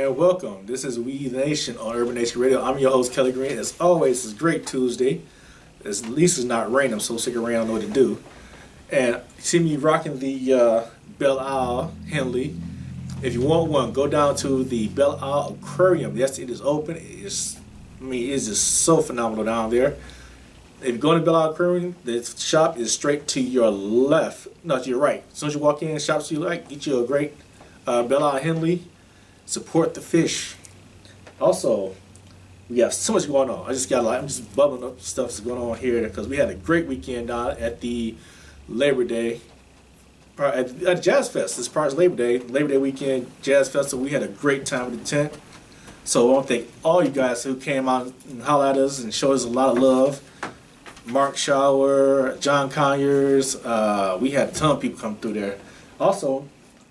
and welcome. This is We the Nation on Urban Nation Radio. I'm your host, Kelly Greene. As always, it's a great Tuesday. At least it's not raining. I'm so sick of rain, I don't know what to do. And you see me rocking the Belle Isle Henley. If you want one, go down to the Belle Isle Aquarium. Yes, it is open. It's just so phenomenal down there. If you go to Belle Isle Aquarium, the shop is straight to your left. No, to your right. As soon as you walk in, shop's to your right. Get you a great Belle Isle Henley. Support the fish. Also, we have so much going on. I'm just bubbling up stuff that's going on here because we had a great weekend down at the Labor Day, at Jazz Fest. This part is Labor Day weekend, Jazz Festival. We had a great time with the tent. So I want to thank all you guys who came out and hollered at us and showed us a lot of love. Mark Shower, John Conyers, we had a ton of people come through there. Also,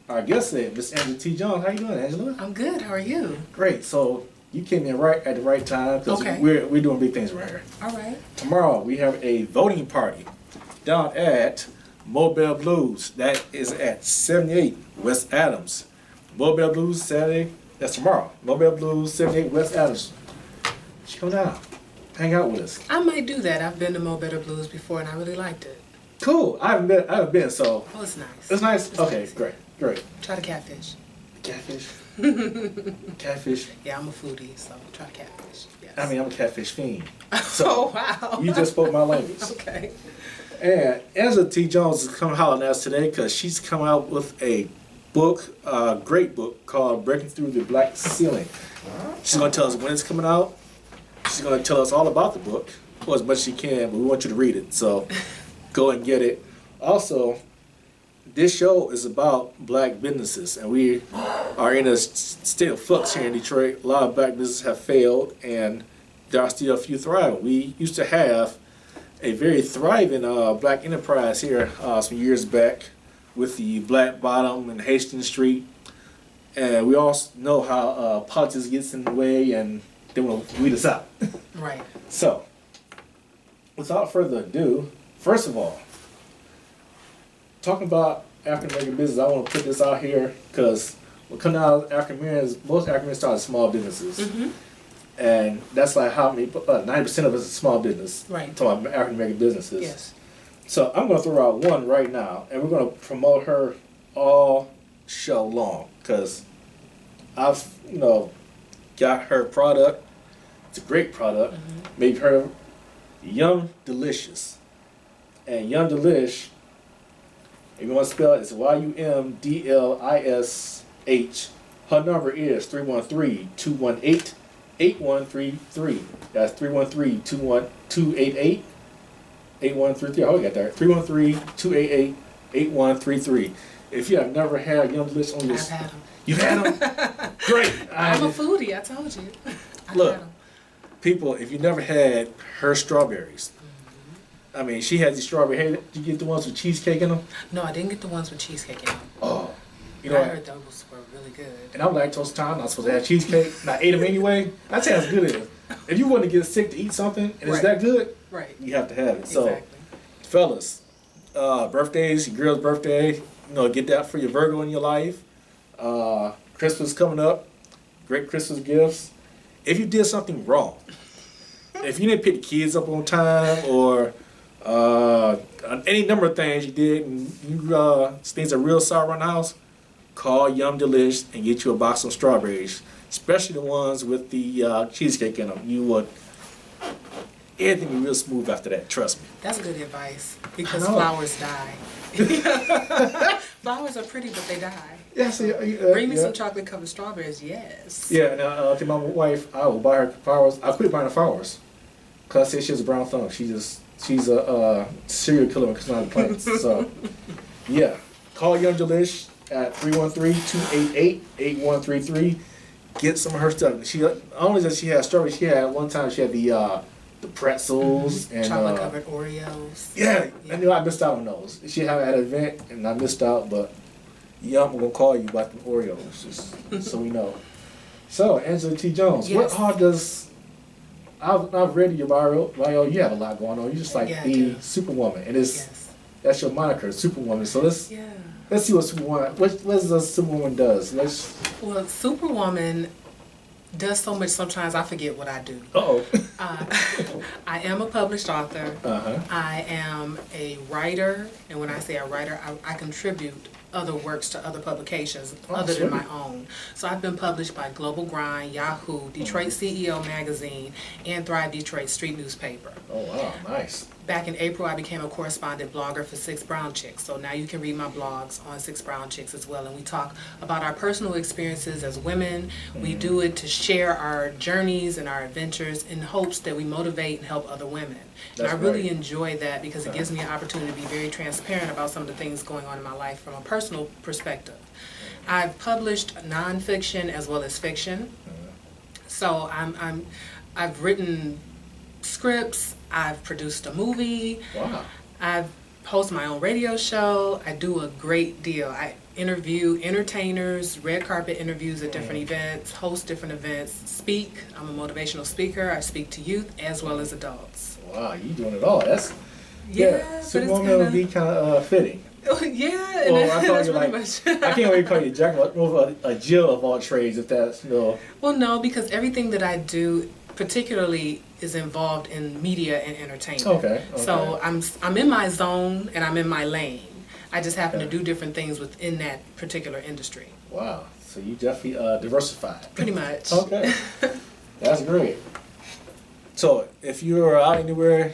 our guest today, Miss Angela T. Jones. How you doing, Angela? I'm good. How are you? Great. So you came in right at the right time because we're doing big things right here. All right. Tomorrow we have a voting party down at Mobile Blues. That is at 78 West Adams. Mobile Blues Saturday. That's tomorrow. Mobile Blues 78 West Adams. Come down, hang out with us. I might do that. I've been to Mobile Blues before and I really liked it. Cool. I haven't been. So. Oh, it's nice. It's nice. It's okay, nice. Great. Try the catfish. Catfish. Catfish. Yeah, I'm a foodie, so try the catfish. Yes. I mean, I'm a catfish fiend. So oh wow. You just spoke my language. Okay. And Angela T. Jones is coming hollering at us today because she's coming out with a book, a great book called Breaking Through the Black Ceiling. She's going to tell us when it's coming out. She's going to tell us all about the book, or as much as she can, but we want you to read it. So go and get it. Also, this show is about black businesses, and we are in a state of flux here in Detroit. A lot of black businesses have failed, and there are still a few thriving. We used to have a very thriving black enterprise here some years back with the Black Bottom and Hastings Street, and we all know how politics gets in the way, and they want to weed us out. Right. So, without further ado, first of all, talking about African American business, I want to put this out here because what comes out of African Americans, most African Americans start small businesses. Mm-hmm. And that's like how many, 90% of us is small business. Right. Talking about African American businesses. Yes. So I'm going to throw out one right now, and we're going to promote her all show long because I've, got her product. It's a great product. Mm-hmm. Made her Young Delicious. And Young Delish, if you want to spell it, it's YUMDLISH. Her number is 313-218-8133. That's 313-288-8133. Oh, we got that. 313-288-8133. If you have never had Young Delish on your... I've had them. You've had them? Great. I'm a foodie, I told you. I've Look, had 'em. people, if you never had her strawberries, I mean, she had these strawberry. Hey, did you get the ones with cheesecake in them? No, I didn't get the ones with cheesecake in them. Oh, I heard those were really good. And I'm lactose intolerant. I'm supposed to have cheesecake, and I ate them anyway. That's how good it is. If you want to get sick to eat something and it's that good, right, you have to have it. So, exactly. fellas, birthdays, your girl's birthday, get that for your Virgo in your life. Christmas coming up, great Christmas gifts. If you did something wrong, if you didn't pick the kids up on time, or any number of things you did, and things are real sour around the house, call Yum Delish and get you a box of strawberries, especially the ones with the cheesecake in them. Everything will be real smooth after that, trust me. That's good advice, because flowers die. Flowers are pretty, but they die. Yeah, so, bring me some chocolate covered strawberries, yes. Yeah, and to my wife, I will buy her flowers. I quit buying her flowers because I said she has a brown thumb. She's a serial killer when it comes down to plants. So, yeah, call Young Delish at 313-288-8133. Get some of her stuff. She not only does she have strawberries, she had one time she had the pretzels and chocolate covered Oreos. Yeah, I knew I missed out on those. She had an event and I missed out, but I'm gonna call you about the Oreos just so we know. So Angela T. Jones, yes. What all does? I've read your bio. You have a lot going on. You're just like the superwoman, and it's that's your moniker, Superwoman. So let's Yeah. let's see what Superwoman what the Superwoman does. Well, Superwoman does so much sometimes I forget what I do. Uh-oh. Uh, I am a published author. Uh-huh. I am a writer, and when I say a writer, I contribute other works to other publications other than my own. So I've been published by Global Grind, Yahoo, Detroit CEO Magazine, and Thrive Detroit Street Newspaper. Oh wow, nice. Back in April, I became a correspondent blogger for Six Brown Chicks. So now you can read my blogs on Six Brown Chicks as well. And we talk about our personal experiences as women. We do it to share our journeys and our adventures in hopes that we motivate and help other women. And I really enjoy that because it gives me an opportunity to be very transparent about some of the things going on in my life from a personal perspective. I've published nonfiction as well as fiction. So I've written scripts. I've produced a movie. Wow. I've hosted my own radio show. I do a great deal. I interview entertainers, red carpet interviews at different events, host different events, speak. I'm a motivational speaker. I speak to youth as well as adults. Wow, you doing it all. That's Yeah, Superwoman would be kind of fitting. Yeah, and Well, I thought that's you pretty like much. I can't wait to call you Jack of a Jill of all trades if that's no. Well, no, because everything that I do particularly is involved in media and entertainment. Okay. So I'm in my zone and I'm in my lane. I just happen to do different things within that particular industry. Wow. So you definitely diversified. Pretty much. Okay. That's great. So if you're out anywhere,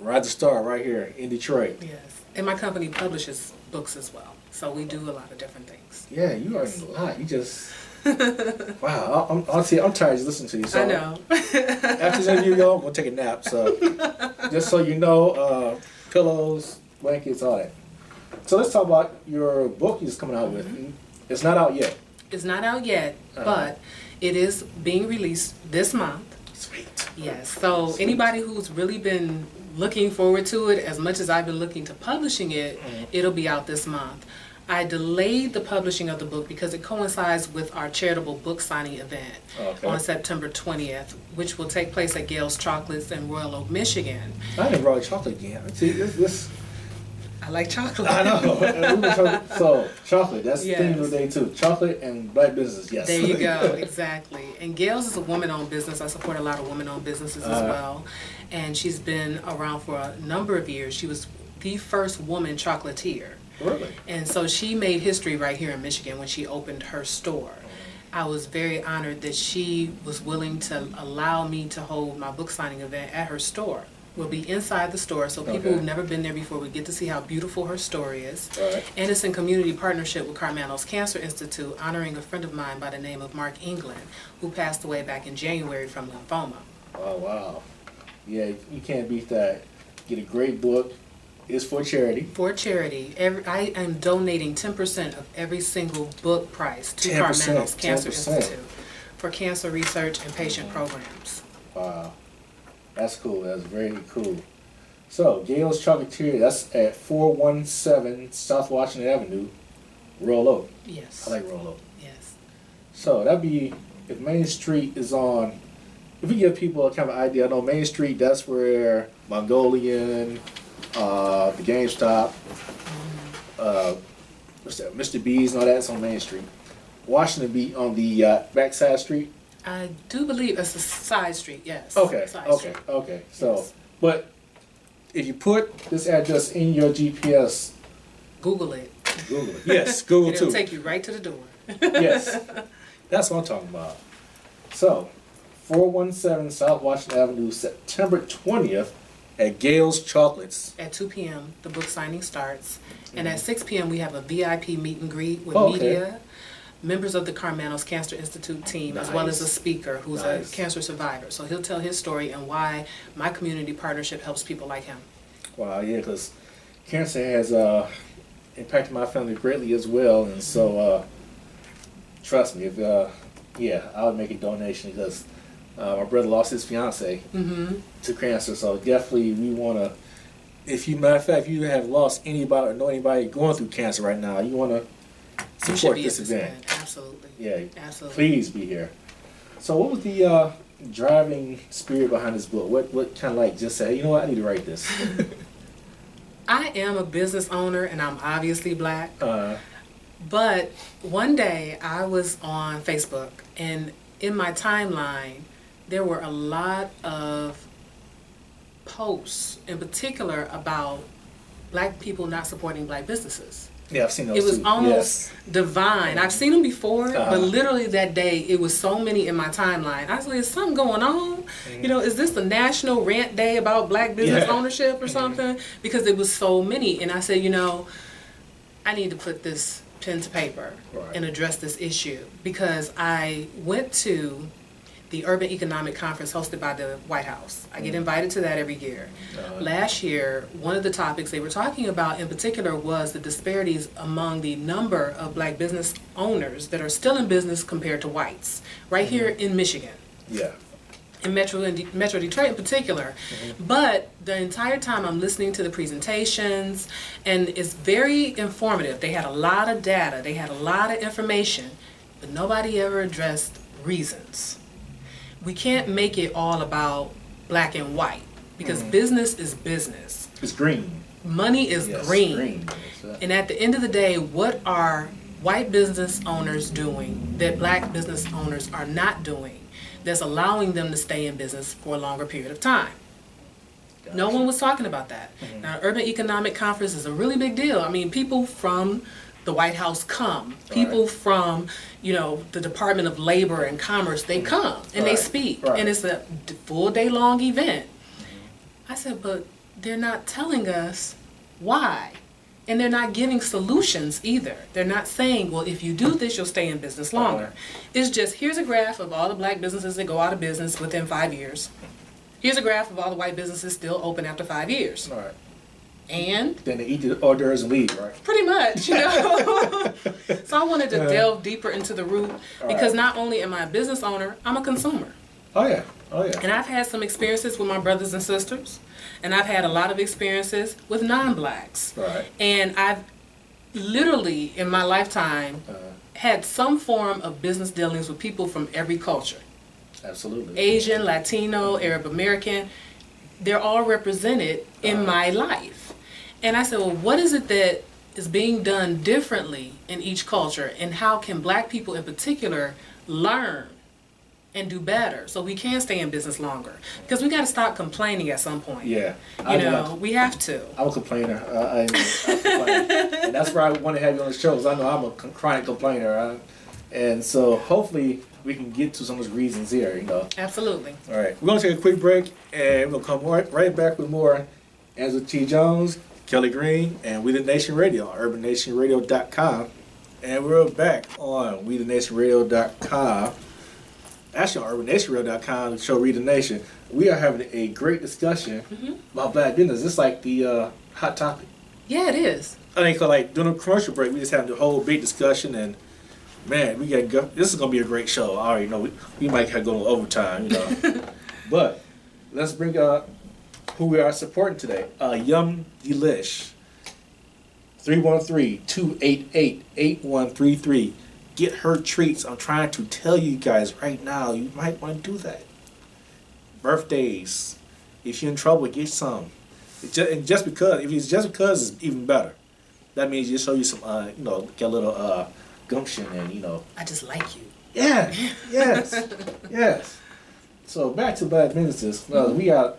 Ride the Star right here in Detroit. Yes. And my company publishes books as well. So we do a lot of different things. Yeah, you are in a lot. You just wow. I'm tired of listening to you. So I know. after this interview, I'm gonna take a nap. So just so you know, pillows, blankets, all that. So let's talk about your book you're just coming out with. It's not out yet. It's not out yet, but it is being released this month. Sweet. Yes. So anybody who's really been looking forward to it as much as I've been looking to publishing it, it'll be out this month. I delayed the publishing of the book because it coincides with our charitable book signing event on September 20th, which will take place at Gale's Chocolates in Royal Oak, Michigan. I didn't roll chocolate again. See, this I like chocolate. I know. So chocolate, that's the theme of the day too. Chocolate and black business, yes. There you go, exactly. And Gale's is a woman-owned business. I support a lot of women-owned businesses as well. And she's been around for a number of years. She was the first woman chocolatier. Really? And so she made history right here in Michigan when she opened her store. I was very honored that she was willing to allow me to hold my book signing event at her store. We'll be inside the store, so people who've never been there before would get to see how beautiful her store is. And it's in community partnership with Carmano's Cancer Institute, honoring a friend of mine by the name of Mark England, who passed away back in January from lymphoma. Oh, wow. Yeah, you can't beat that. Get a great book. It's for charity. For charity. I am donating 10% of every single book price to Carmano's Cancer 10%. Institute for cancer research and patient programs. Wow. That's cool. That's very cool. So, Gale's Chocolatier, that's at 417 South Washington Avenue, Royal Oak. Yes. I like Royal Oak. Yes. So, that'd be, if Main Street is on, if we give people a kind of idea, I know Main Street, that's where Mongolian, the GameStop, what's that, Mr. B's and all that's on Main Street. Washington be on the backside street. I do believe it's a side street, yes. Okay, Side okay, street. okay. So, Yes. but if you put this address in your GPS, Google it. Google it. Yes, Google It'll too. take you right to the door. Yes, that's what I'm talking about. So, 417 South Washington Avenue, September 20th at Gale's Chocolates. At 2 p.m., the book signing starts. And at 6 p.m., we have a VIP meet and greet with Okay. media, members of the Carmano's Cancer Institute team, as well as a speaker who's a cancer survivor. So he'll tell his story and why my community partnership helps people like him. Wow, yeah, because cancer has impacted my family greatly as well. And so, trust me, if I would make a donation because my brother lost his fiance to cancer. So definitely we want to, matter of fact, if you have lost anybody or know anybody going through cancer right now, you want to support this event. Absolutely. Yeah, Absolutely. please be here. So what was the driving spirit behind this book? What kind of like just say, you know what, I need to write this? I am a business owner and I'm obviously black. Uh, But one day I was on Facebook, and in my timeline, there were a lot of posts in particular about black people not supporting black businesses. yeah, I've seen those It was too. almost divine. I've seen them before, Uh-huh. but literally that day, it was so many in my timeline. I was like, is something going on? You know, is this the national rant day about black business Yeah. ownership or something? Because it was so many. And I said, you know, I need to put this pen to paper Right. and address this issue, because I went to the Urban Economic Conference hosted by the White House. I get invited to that every year. Last year, one of the topics they were talking about in particular was the disparities among the number of black business owners that are still in business compared to whites, right here in Michigan. Yeah. In Metro Detroit in particular. But the entire time I'm listening to the presentations, and it's very informative. They had a lot of data, they had a lot of information, but nobody ever addressed reasons. We can't make it all about black and white, because business is business. It's green. Money is Yes, green. green. Yes, And at the end of the day, what are white business owners doing that black business owners are not doing that's allowing them to stay in business for a longer period of time? No one was talking about that. Now, Urban Economic Conference is a really big deal. I mean, people from the White House come. People from, you know, the Department of Labor and Commerce, they come and they Right. speak. Right. And it's a full day long event. I said, but they're not telling us why. And they're not giving solutions either. They're not saying, well, if you do this, you'll stay in business longer. It's just, here's a graph of all the black businesses that go out of business within 5 years. Here's a graph of all the white businesses still open after 5 years. All right. And Then they eat the hors d'oeuvres and leave, right? pretty much, you know. So I wanted to delve deeper into the root, because not only am I a business owner, I'm a consumer. Oh yeah. Oh yeah. And I've had some experiences with my brothers and sisters, and I've had a lot of experiences with non-blacks. Right. And I've literally, in my lifetime, had some form of business dealings with people from every culture. Absolutely. Asian, Latino, Arab American, they're all represented in my life. And I said, well, what is it that is being done differently in each culture, and how can black people in particular learn and do better so we can stay in business longer? Because we got to stop complaining at some point. Yeah. You know, we have to. I'm a complainer. I complain. And that's why I want to have you on the show, because I know I'm a chronic complainer. And so hopefully we can get to some of those reasons here, you know. Absolutely. All right. We're going to take a quick break, and we'll come right back with more Angela T. Jones, Kelly Greene, and We the Nation Radio, urbannationradio.com. And we're back on WeTheNationRadio.com. Actually, on urbannationradio.com, the show Read the Nation. We are having a great discussion about black business. It's like the hot topic. Yeah, it is. I think like during a commercial break, we just had the whole big discussion, and man, we got go. This is gonna be a great show. I already know we might have to go to overtime, you know. But let's bring up who we are supporting today. Yum Delish. 313-288-8133. Get her treats. I'm trying to tell you guys right now, you might want to do that. Birthdays. If you're in trouble, get some. If it's just because, it's even better. That means you show you some, you know, get a little gumption and, you know. I just like you. Yeah, yes, yes. So back to black businesses. We got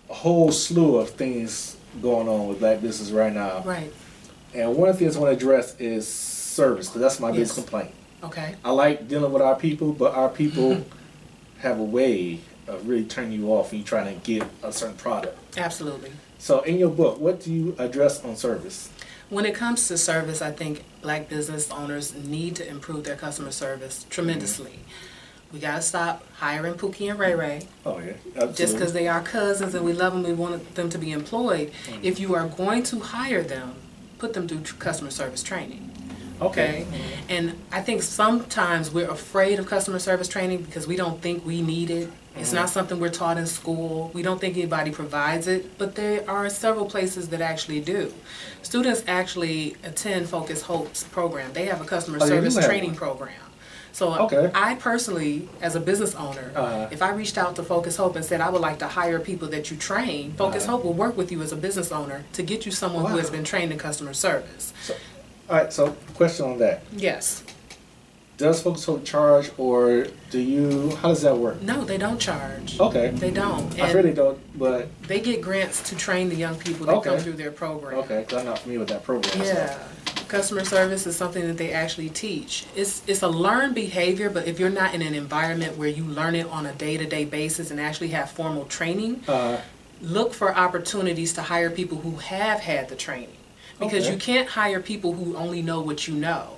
a whole slew of things going on with black business right now. Right. And one of the things I want to address is service, because that's my biggest complaint. Okay. I like dealing with our people, but our people have a way of really turning you off when you're trying to get a certain product. Absolutely. So in your book, what do you address on service? When it comes to service, I think black business owners need to improve their customer service tremendously. We got to stop hiring Pookie and Ray Ray. Oh, yeah. Absolutely. Just because they are cousins and we love them, we want them to be employed. If you are going to hire them, put them through customer service training. Okay? And I think sometimes we're afraid of customer service training because we don't think we need it. It's not something we're taught in school. We don't think anybody provides it, but there are several places that actually do. Students actually attend Focus Hope's program. They have a customer service training program. So Okay. I personally, as a business owner, if I reached out to Focus Hope and said I would like to hire people that you train, Focus Hope will work with you as a business owner to get you someone who has been trained in customer service. So, all right, so question on that. Yes. Does Focus Hope charge, or how does that work? No, they don't charge. Okay. They don't. I really don't, but. They get grants to train the young people that come through their program. Okay, because I'm not familiar with that program. Yeah. Customer service is something that they actually teach. It's a learned behavior, but if you're not in an environment where you learn it on a day-to-day basis and actually have formal training, look for opportunities to hire people who have had the training. Because you can't hire people who only know what you know.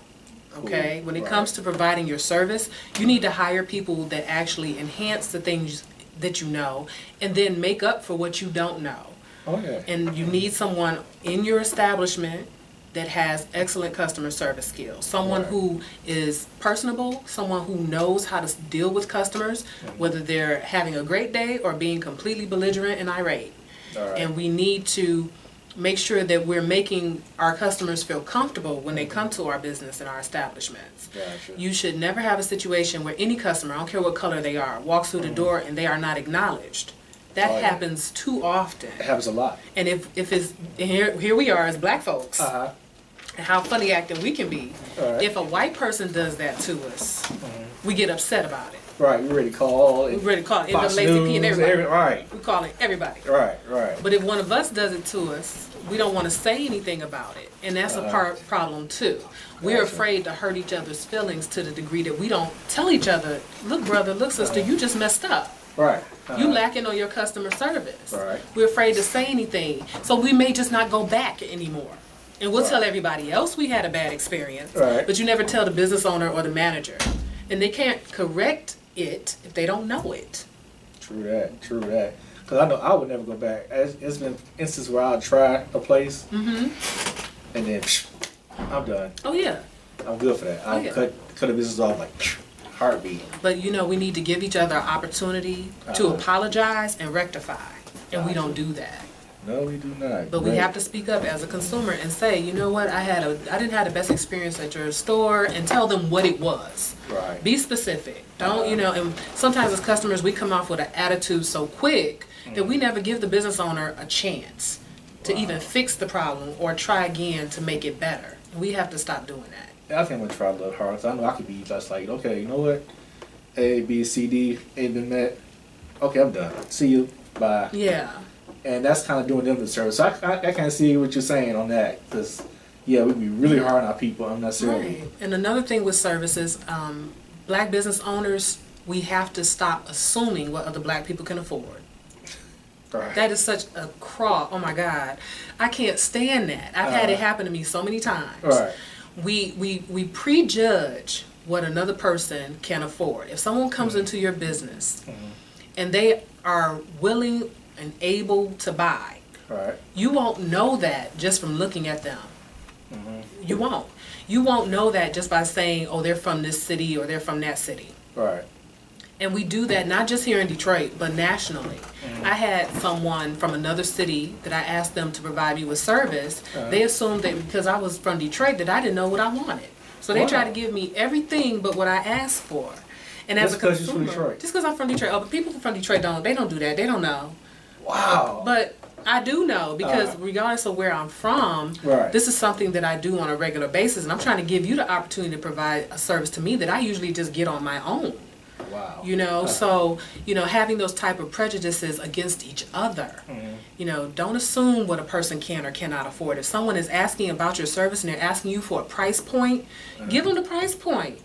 Okay? When it comes to providing your service, you need to hire people that actually enhance the things that you know and then make up for what you don't know. Okay. And you need someone in your establishment that has excellent customer service skills. Someone who is personable, someone who knows how to deal with customers, whether they're having a great day or being completely belligerent and irate. And we need to make sure that we're making our customers feel comfortable when they come to our business and our establishments. Gotcha. You should never have a situation where any customer, I don't care what color they are, walks through the door and they are not acknowledged. That happens too often. It happens a lot. And if it's, here we are as black folks, and how funny acting we can be. If a white person does that to us, we get upset about it. Right, we're ready to call. We're ready to call Fox NAACP and everybody. Right. We call it everybody. Right. But if one of us does it to us, we don't want to say anything about it. And that's a problem too. We're afraid to hurt each other's feelings to the degree that we don't tell each other, look brother, look sister, you just messed up. Right. You lacking on your customer service. Right. We're afraid to say anything. So we may just not go back anymore. And we'll tell everybody else we had a bad experience. But you never tell the business owner or the manager. And they can't correct it if they don't know it. True that. Because I know I would never go back. It's been instances where I'll try a place and then I'm done. Oh yeah. I'm good for that. I'll cut the business off like heartbeat. But we need to give each other an opportunity to apologize and rectify. And we don't do that. No, we do not. But we have to speak up as a consumer and say, you know what, I didn't have the best experience at your store, and tell them what it was. Right. Be specific. Don't, and sometimes as customers we come off with an attitude so quick that we never give the business owner a chance to even fix the problem or try again to make it better. And we have to stop doing that. I think I'm gonna try a little harder. 'Cause I know I could be just like, okay, you know what? A, B, C, D ain't been met. Okay, I'm done. See you. Bye. Yeah. And that's kind of doing them the service. So I kind of see what you're saying on that. Because, yeah, we'd be really hard on our people unnecessarily. Right. And another thing with services, black business owners, we have to stop assuming what other black people can afford. Right. That is such a oh my God. I can't stand that. I've had it happen to me so many times. Right. We prejudge what another person can afford. If someone comes into your business and they are willing and able to buy, you won't know that just from looking at them. You won't. You won't know that just by saying, oh, they're from this city or they're from that city. Right. And we do that not just here in Detroit, but nationally. I had someone from another city that I asked them to provide me with service. They assumed that because I was from Detroit that I didn't know what I wanted. So they tried to give me everything but what I asked for. And as a consumer, just because I'm from Detroit, but people from Detroit don't do that. They don't know. Wow. But I do know because regardless of where I'm from, this is something that I do on a regular basis. And I'm trying to give you the opportunity to provide a service to me that I usually just get on my own. Wow. So, having those type of prejudices against each other, don't assume what a person can or cannot afford. If someone is asking about your service and they're asking you for a price point, give them the price point.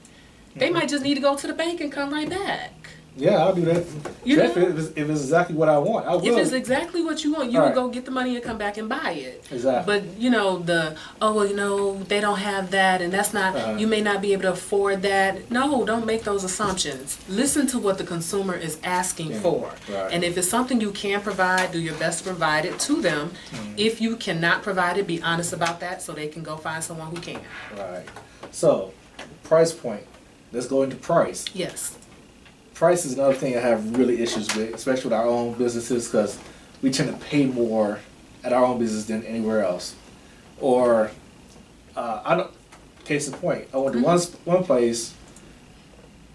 They might just need to go to the bank and come right back. Yeah, I'll do that. If it's exactly what I want, I will. If it's exactly what you want, you will go get the money and come back and buy it. Exactly. But, they don't have that and that's not, you may not be able to afford that. No, don't make those assumptions. Listen to what the consumer is asking for. And if it's something you can provide, do your best to provide it to them. If you cannot provide it, be honest about that so they can go find someone who can. Right. So, price point. Let's go into price. Yes. Price is another thing I have really issues with, especially with our own businesses, because we tend to pay more at our own business than anywhere else. Or, case in point, I went to one place,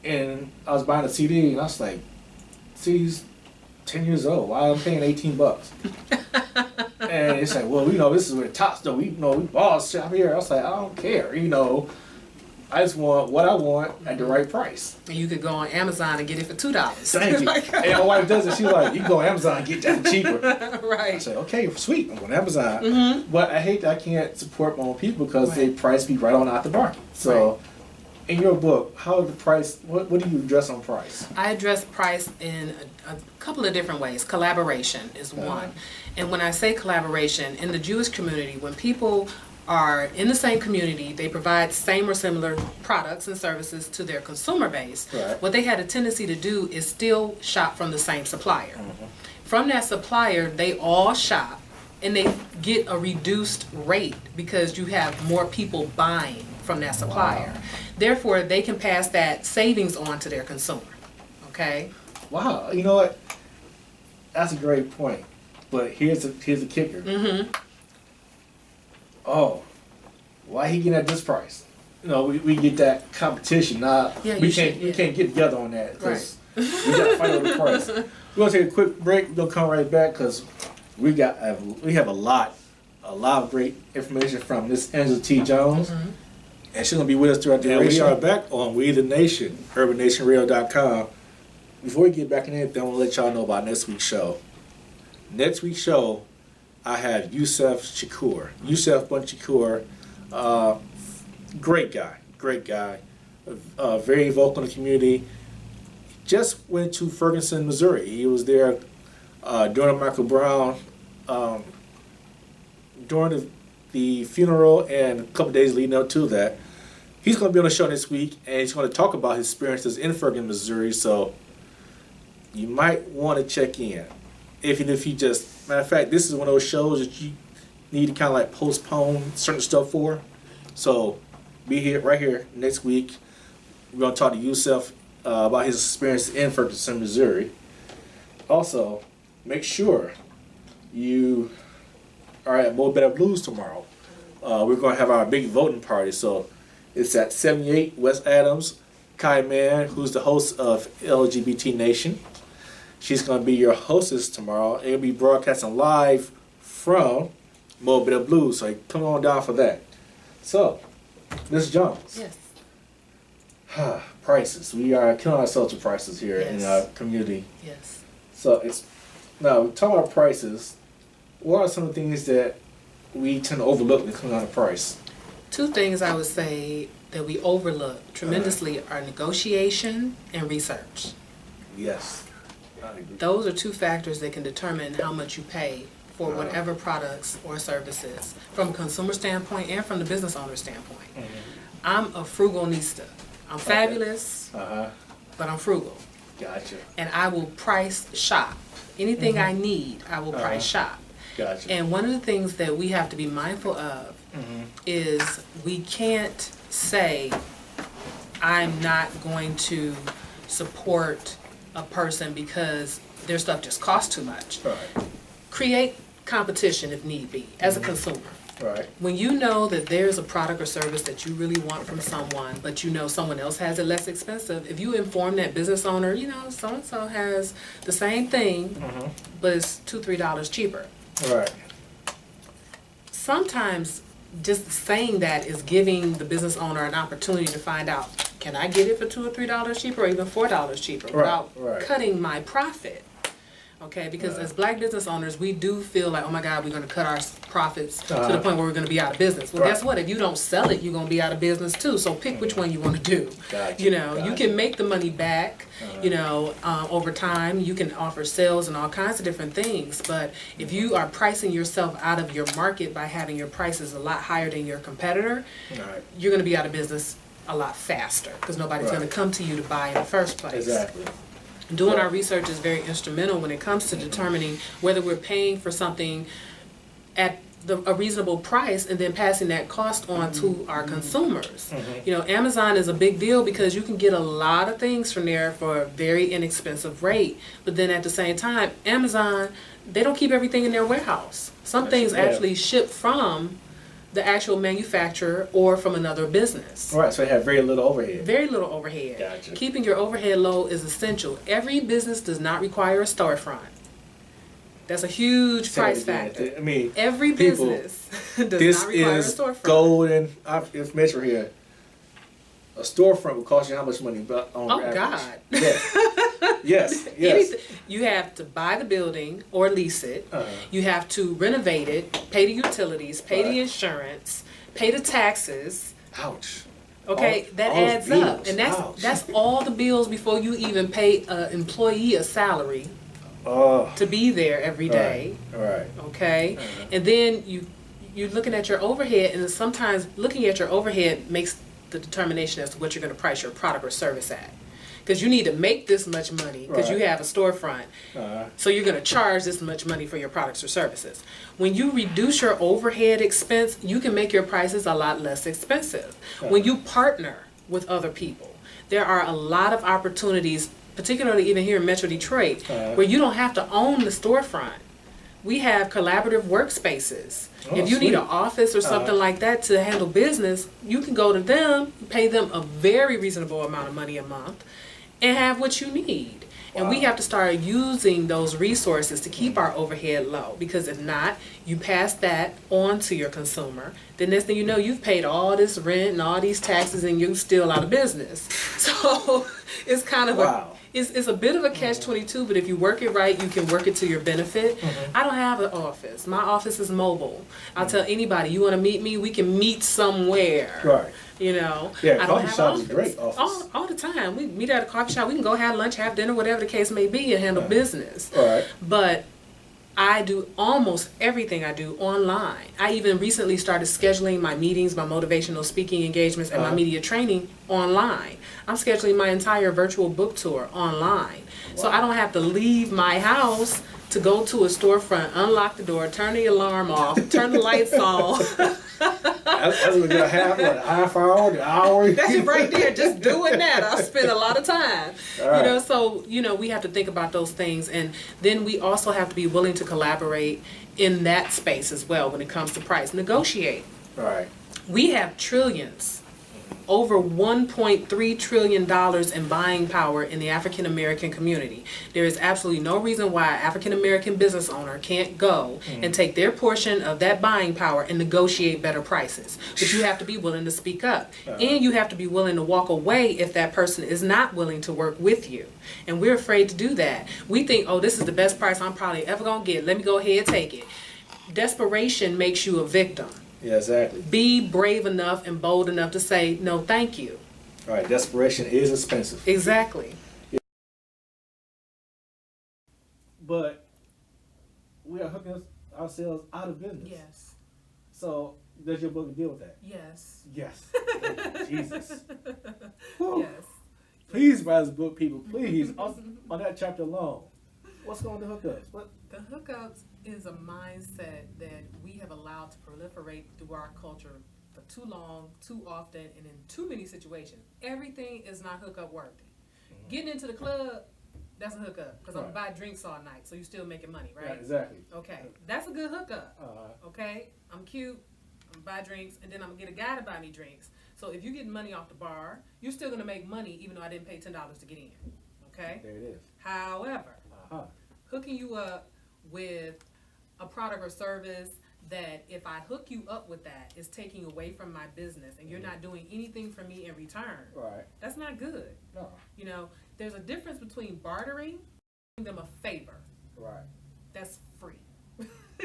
And I was buying a CD, and I was like, CD's 10 years old. Why am I paying $18? And it's like, well, this is where the top stuff. We boss shop here. I was like, I don't care. I just want what I want at the right price. And you could go on Amazon and get it for $2. Thank you. And my wife does it. She's like, you can go on Amazon and get that cheaper. Right. I said, okay, sweet. I'm going to Amazon. But I hate that I can't support my own people because they price be right on out the market. So, in your book, how is the price? What do you address on price? I address price in a couple of different ways. Collaboration is one. And when I say collaboration, in the Jewish community, when people are in the same community, they provide same or similar products and services to their consumer base. Right. What they had a tendency to do is still shop from the same supplier. From that supplier, they all shop and they get a reduced rate because you have more people buying from that supplier. Therefore, they can pass that savings on to their consumer. Okay? Wow. You know what? That's a great point. But here's a kicker. Oh, why he getting at this price? We get that competition. We can't get together on that because we got to fight over the price. We're gonna take a quick break. We're gonna come right back because we have a lot of great information from Miss Angela T. Jones, and she's gonna be with us throughout the duration. We are back on We the Nation, UrbanNationRadio.com. Before we get back in anything, I want to let y'all know about next week's show. Next week's show, I have Yusef Bun Shakur, great guy, very vocal in the community. Just went to Ferguson, Missouri. He was there during Michael Brown, during the funeral and a couple days leading up to that. He's going to be on the show next week, and he's going to talk about his experiences in Ferguson, Missouri. So you might want to check in. Even if you just, matter of fact, this is one of those shows that you need to kind of like postpone certain stuff for. So be here, right here next week. We're going to talk to Yusef about his experience in Ferguson, Missouri. Also, make sure you are at Mo Better Blues tomorrow. We're going to have our big voting party. So it's at 78 West Adams. Kai Mann, who's the host of LGBT Nation, she's going to be your hostess tomorrow. It'll be broadcasting live from Mo Better Blues. So come on down for that. So, Ms. Jones. Yes. Prices. We are killing ourselves with prices here in our community. Yes. So now talking about prices. What are some of the things that we tend to overlook when it comes down to price? Two things I would say that we overlook tremendously are negotiation and research. Yes. I agree. Those are two factors that can determine how much you pay for whatever products or services from a consumer standpoint and from the business owner standpoint. I'm a frugalista. I'm fabulous, but I'm frugal. Gotcha. And I will price shop. Anything I need, I will price shop. Gotcha. And one of the things that we have to be mindful of is we can't say, I'm not going to support a person because their stuff just costs too much. Right. Create competition if need be as a consumer. Right. When you know that there's a product or service that you really want from someone, but you know someone else has it less expensive, if you inform that business owner, so-and-so has the same thing, but it's $2-3 cheaper. Right. Sometimes just saying that is giving the business owner an opportunity to find out, can I get it for $2 or $3 cheaper or even $4 cheaper without cutting my profit? Okay, because as black business owners, we do feel like, oh my God, we're going to cut our profits to the point where we're going to be out of business. Well, guess what? If you don't sell it, you're going to be out of business too. So pick which one you want to do. Gotcha. You can make the money back, over time. You can offer sales and all kinds of different things. But if you are pricing yourself out of your market by having your prices a lot higher than your competitor, you're going to be out of business a lot faster because nobody's going to come to you to buy in the first place. Exactly. Doing our research is very instrumental when it comes to determining whether we're paying for something at a reasonable price and then passing that cost on to our consumers. Amazon is a big deal because you can get a lot of things from there for a very inexpensive rate. But then at the same time, Amazon, they don't keep everything in their warehouse. Some things actually ship from the actual manufacturer or from another business. All right, so they have very little overhead. Very little overhead. Gotcha. Keeping your overhead low is essential. Every business does not require a storefront. That's a huge Say price it again. factor. I mean, Every people, business does this not require a is storefront. golden information here. A storefront will cost you how much money? But on Oh, average? God. Yes. yes. You have to buy the building or lease it. Uh-huh. You have to renovate it, pay the utilities, pay Right. the insurance, pay the taxes. Ouch. Okay, All- that all those adds up, bills. and Ouch. that's all the bills before you even pay an employee a salary Oh. to be there every day. All right. Okay, Uh-huh. and then you're looking at your overhead, and sometimes looking at your overhead makes the determination as to what you're going to price your product or service at. Because you need to make this much money because you Right. have a storefront. Uh-huh. So you're going to charge this much money for your products or services. When you reduce your overhead expense, you can make your prices a lot less expensive. When you partner with other people, there are a lot of opportunities, particularly even here in Metro Detroit, where you don't have to own the storefront. We have collaborative workspaces. Oh, If you need sweet. an office or something like that to handle business, you can go to them, pay them a very reasonable amount of money a month, and have what you need. And we Wow. have to start using those resources to keep our overhead low, because if not, you pass that on to your consumer. The next thing you know, you've paid all this rent and all these taxes and you're still out of business. So it's kind of Wow. it's a bit of a catch-22, but if you work it right, you can work it to your benefit. I don't have an office. My office is mobile. I'll tell anybody, you want to meet me, we can meet somewhere. Right. You know, Yeah, I don't coffee have shop an is a great office. All the time. We meet at a coffee shop. We can go have lunch, have dinner, whatever the case may be, and handle business. All right. But I do almost everything I do online. I even recently started scheduling my meetings, my motivational speaking engagements, and my media training online. I'm scheduling my entire virtual book tour online. So I don't have to leave my house to go to a storefront, unlock the door, turn the alarm off, turn the lights on. That's what we get a half hour, an hour. That's it right there, just doing that. I spend a lot of time. All right. You know, so, we have to think about those things. And then we also have to be willing to collaborate in that space as well when it comes to price. Negotiate. Right. We have trillions, over $1.3 trillion in buying power in the African American community. There is absolutely no reason why an African American business owner can't go and take their portion of that buying power and negotiate better prices. But you have to be willing to speak up. And you have to be willing to walk away if that person is not willing to work with you. And we're afraid to do that. We think, oh, this is the best price I'm probably ever going to get. Let me go ahead and take it. Desperation makes you a victim. Yeah, exactly. Be brave enough and bold enough to say, no, thank you. All right. Desperation is expensive. Exactly. But we are hooking ourselves out of business. Yes. So does your book deal with that? Yes. Yes. Jesus. Whew. Yes. Please buy this book, people. Please. on that chapter alone. What's going to hookups? What? The hookups is a mindset that we have allowed to proliferate through our culture for too long, too often, and in too many situations. Everything is not hookup worthy. Getting into the club, that's a hookup, because I'm Right. going to buy drinks all night, so you're still making money, right? Yeah, exactly. Okay, that's a good hookup. Uh, Okay, I'm cute, I'm gonna buy drinks, and then I'm gonna get a guy to buy me drinks. So if you're getting money off the bar, you're still gonna make money even though I didn't pay $10 to get in. Okay? there it is. However, Uh-huh. hooking you up with a product or service that if I hook you up with that is taking away from my business and you're not doing anything for me in return, Right. that's not good. No. You know, there's a difference between bartering and doing them a favor. Right. That's free.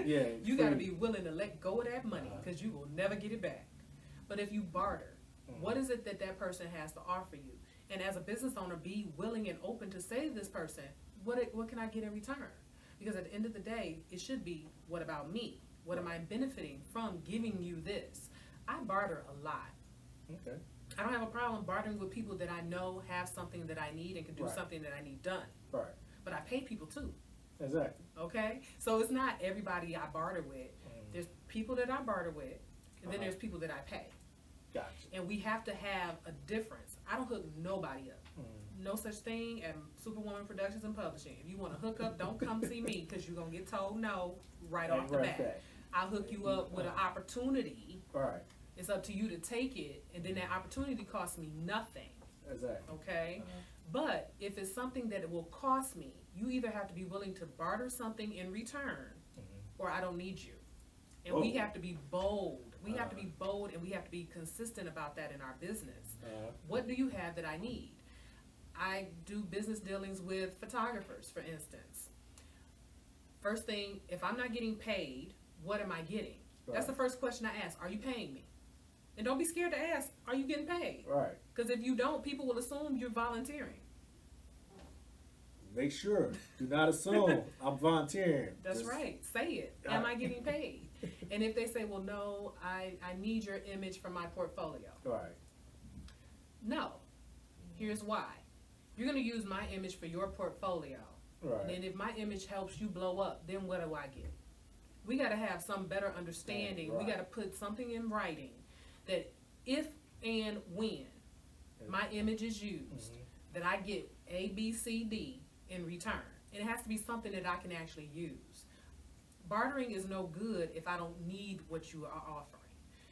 Yeah. You got to free. be willing to let go of that money because you will never get it back. But if you barter, what is it that that person has to offer you? And as a business owner, be willing and open to say to this person, what can I get in return? Because at the end of the day, it should be, what about me? What am I benefiting from giving you this? I barter a lot. Okay. I don't have a problem bartering with people that I know have something that I need and can do Right. something that I need done. Right. But I pay people too. Exactly. Okay? So it's not everybody I barter with. There's people that I barter with, and then there's people that I pay. Gotcha. And we have to have a difference. I don't hook nobody up. No such thing as Superwoman Productions and Publishing. If you want to hook up, don't come see me because you're going to get told no right off the bat. I'll hook you up with an opportunity. Right. It's up to you to take it, and then that opportunity costs me nothing. Exactly. Okay? But if it's something that it will cost me, you either have to be willing to barter something in return, or I don't need you. And we Whoa. have to be bold. We have to be bold, and we have to be consistent about that in our business. What do you have that I need? I do business dealings with photographers, for instance. First thing, if I'm not getting paid, what am I getting? That's the first question I ask. Are you paying me? And don't be scared to ask, are you getting paid? Right. Because if you don't, people will assume you're volunteering. Make sure. Do not assume I'm volunteering. That's Just- right. Say it. Got Am it. I getting paid? And if they say, well, no, I need your image for my portfolio. Right. No. Here's why. You're going to use my image for your portfolio. Right. And then if my image helps you blow up, then what do I get? We got to have some better understanding. Right. We got to put something in writing that if and when my image is used, that I get A, B, C, D in return. And it has to be something that I can actually use. Bartering is no good if I don't need what you are offering.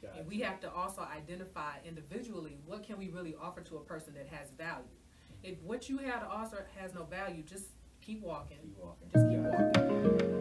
Gotcha. And we have to also identify individually what can we really offer to a person that has value. If what you have to offer has no value, just keep walking. Keep walking. Just keep Gotcha. walking.